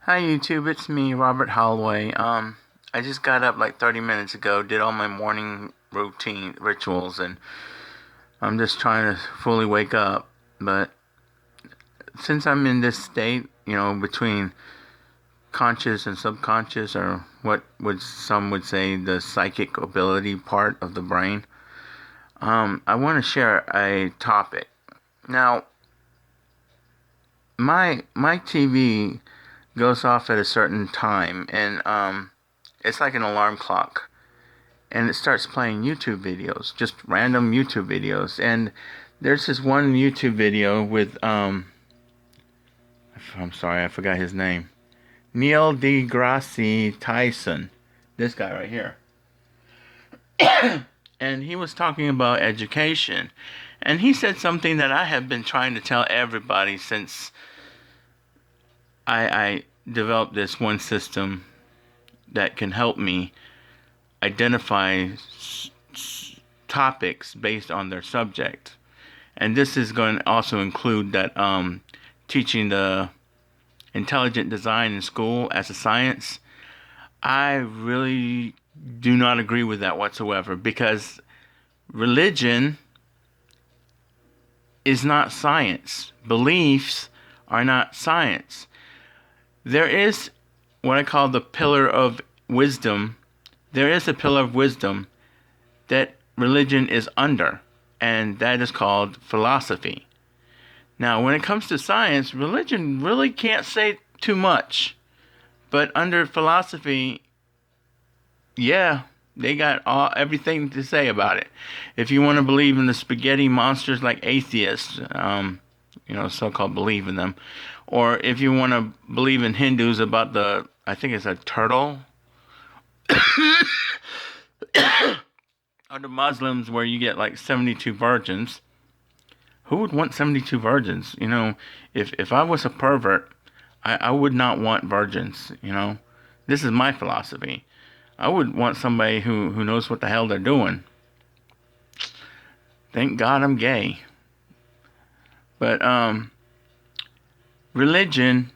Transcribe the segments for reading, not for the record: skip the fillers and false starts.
Hi YouTube, it's me, Robert Holloway. I just got up like 30 minutes ago, did all my morning routine rituals, and I'm just trying to fully wake up. But since I'm in this state, between conscious and subconscious, or what would some would say the psychic ability part of the brain, I want to share a topic. Now, my TV goes off at a certain time, and it's like an alarm clock, and it starts playing YouTube videos, just random YouTube videos. And there's this one YouTube video with I'm sorry, I forgot his name. Neil deGrasse Tyson, this guy right here, and he was talking about education, and he said something that I have been trying to tell everybody since I developed this one system that can help me identify topics based on their subject. And this is going to also include that teaching the intelligent design in school as a science. I really do not agree with that whatsoever, because religion is not science. Beliefs are not science. There is what I call the pillar of wisdom. There is a pillar of wisdom that religion is under, and that is called philosophy. Now, when it comes to science, religion really can't say too much, but under philosophy, yeah, they got everything to say about it. If you want to believe in the spaghetti monsters like atheists, so-called believe in them, or if you want to believe in Hindus about I think it's a turtle, or the Muslims where you get like 72 virgins. Who would want 72 virgins? If I was a pervert, I would not want virgins. This is my philosophy. I would want somebody who knows what the hell they're doing. Thank God I'm gay. But religion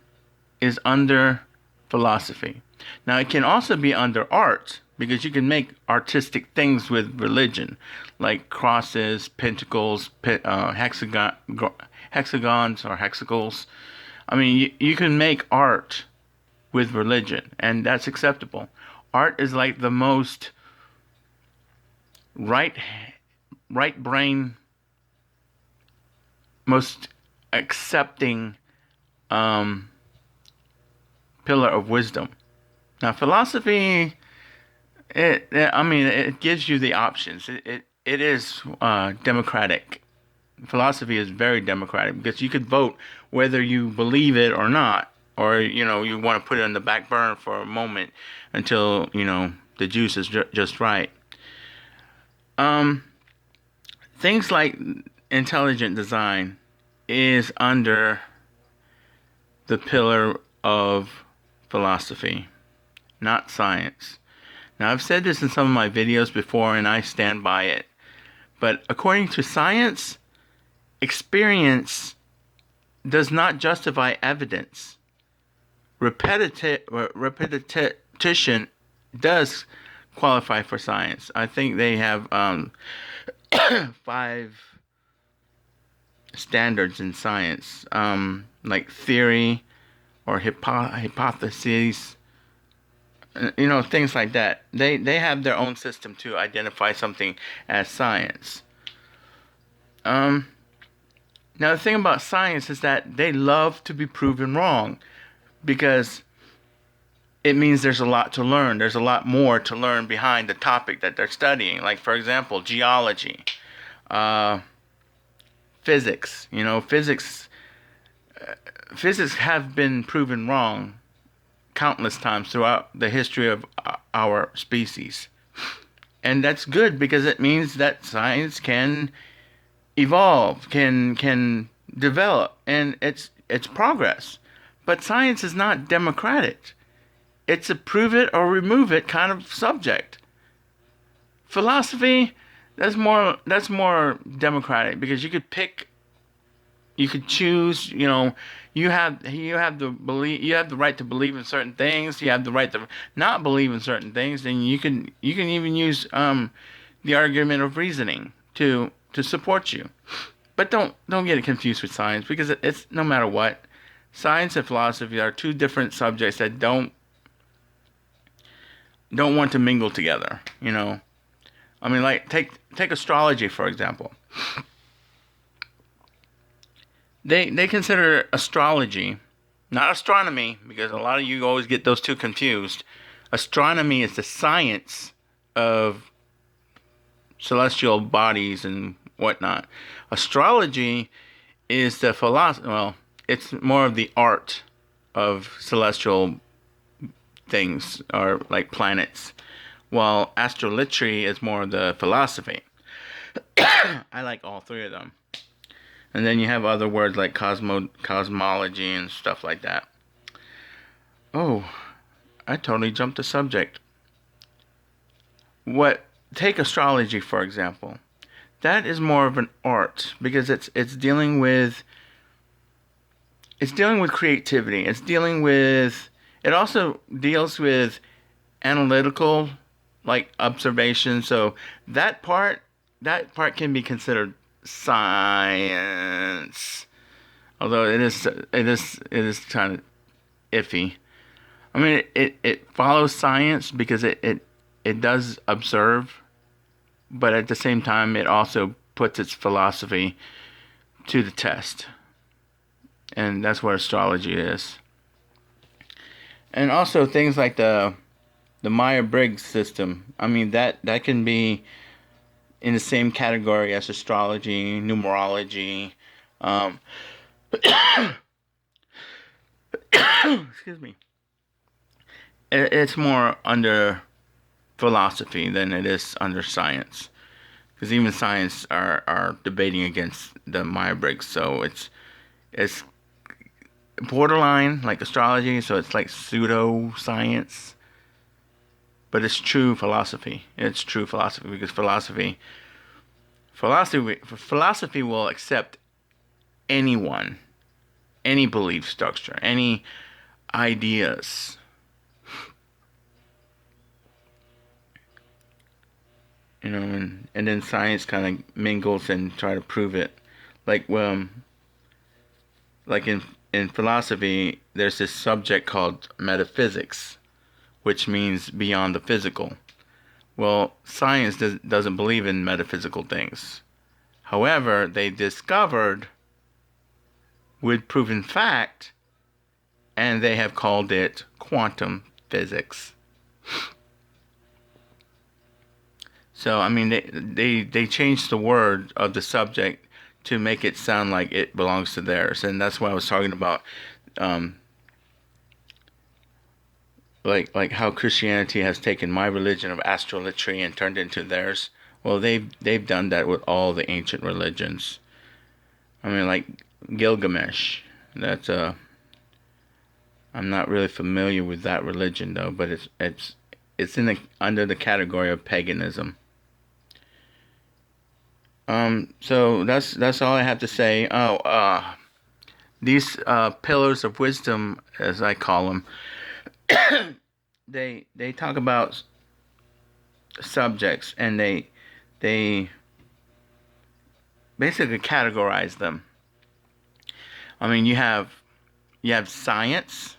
is under philosophy. Now, it can also be under art, because you can make artistic things with religion, like crosses, pentacles, hexagons or hexagons. I mean, you can make art with religion, and that's acceptable. Art is like the most right right brain, most accepting um, pillar of wisdom. Now, philosophy, it gives you the options. It is democratic. Philosophy is very democratic, because you could vote whether you believe it or not, or you want to put it on the back burner for a moment until the juice is just right. Um, Things like intelligent design is under the pillar of philosophy, not science. Now, I've said this in some of my videos before, and I stand by it. But according to science, experience does not justify evidence. Repetition does qualify for science. I think they have 5 standards in science, like theory or hypotheses, things like that. They have their own system to identify something as science. Now, the thing about science is that they love to be proven wrong, because it means there's a lot to learn. There's a lot more to learn behind the topic that they're studying. Like, for example, geology, uh, physics. Physics have been proven wrong countless times throughout the history of our species. And that's good, because it means that science can evolve, can develop, and it's progress. But science is not democratic. It's a prove it or remove it kind of subject. Philosophy, that's more democratic, because you could choose, you have the right to believe in certain things. You have the right to not believe in certain things, and you can even use the argument of reasoning to support you. But don't get it confused with science, because it's no matter what, science and philosophy are two different subjects that don't want to mingle together. I mean, like take astrology for example. They consider astrology, not astronomy, because a lot of you always get those two confused. Astronomy is the science of celestial bodies and whatnot. Astrology is the philosophy. Well, it's more of the art of celestial things, or like planets, while astrolatry is more of the philosophy. I like all three of them. And then you have other words like cosmology and stuff like that. Oh, I totally jumped the subject. Take astrology for example. That is more of an art, because it's dealing with creativity. It also deals with analytical, like, observation. So that part can be considered science, although it is kind of iffy. I mean, it follows science because it does observe, but at the same time it also puts its philosophy to the test, and that's what astrology is. And also things like the Myers-Briggs system. I mean, that can be in the same category as astrology, numerology. Um, excuse me. It's more under philosophy than it is under science, because even science are debating against the Myers-Briggs. So it's borderline like astrology. So it's like pseudo science, but it's true philosophy. It's true philosophy, because philosophy will accept anyone, any belief structure, any ideas. And then science kind of mingles and try to prove it. Like, like in philosophy, there's this subject called metaphysics, which means beyond the physical. Well, science doesn't believe in metaphysical things. However, they discovered with proven fact, and they have called it quantum physics. So, I mean, they changed the word of the subject to make it sound like it belongs to theirs. And that's why I was talking about, like how Christianity has taken my religion of astrolatry and turned it into theirs. Well, they've done that with all the ancient religions. I mean, like Gilgamesh. That's I'm not really familiar with that religion though, but it's under the category of paganism. So that's all I have to say. These pillars of wisdom, as I call them, they talk about subjects, and they basically categorize them. I mean, you have science,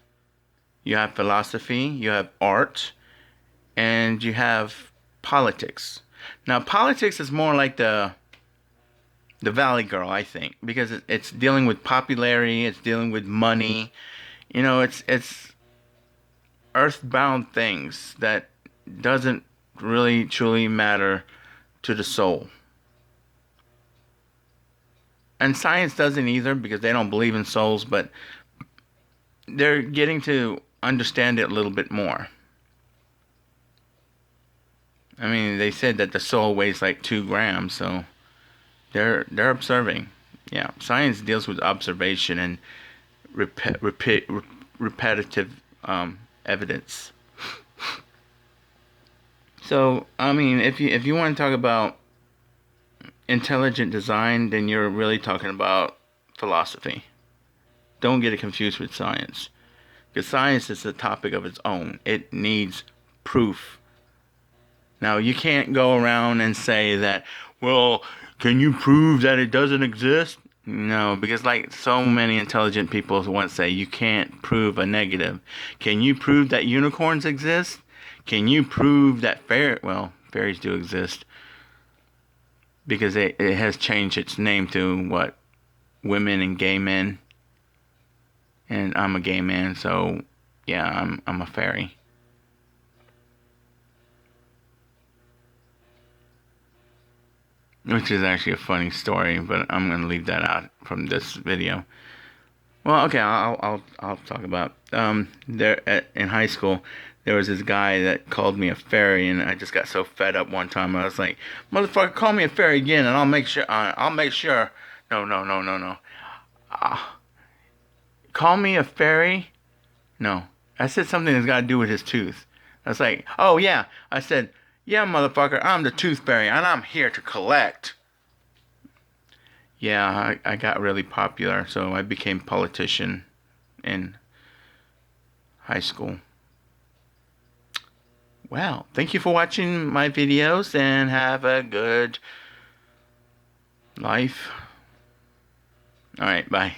you have philosophy, you have art, and you have politics. Now, politics is more like the Valley Girl, I think, because it's dealing with popularity, it's dealing with money. It's earthbound things that doesn't really truly matter to the soul. And science doesn't either, because they don't believe in souls, but they're getting to understand it a little bit more. I mean, they said that the soul weighs like 2 grams, so they're observing. Yeah, science deals with observation and repetitive evidence. So, I mean, if you want to talk about intelligent design, then you're really talking about philosophy. don't get it confused with science. Because science is a topic of its own. It needs proof. Now, you can't go around and say that, well, can you prove that it doesn't exist? No, because like so many intelligent people once say, you can't prove a negative. Can you prove that unicorns exist? Can you prove that fairies do exist? Because it has changed its name to what? Women and gay men. And I'm a gay man, so yeah, I'm a fairy. Which is actually a funny story, but I'm gonna leave that out from this video. Well, okay, I'll talk about in high school. There was this guy that called me a fairy, and I just got so fed up one time. I was like, "Motherfucker, call me a fairy again, and I'll make sure. I'll make sure." No, no, no, no, no. Uh, Call me a fairy? No. I said something that's got to do with his tooth. I was like, "Oh yeah." I said, "Yeah, motherfucker, I'm the tooth fairy, and I'm here to collect." Yeah, I got really popular, so I became politician in high school. Well, thank you for watching my videos, and have a good life. Alright, bye.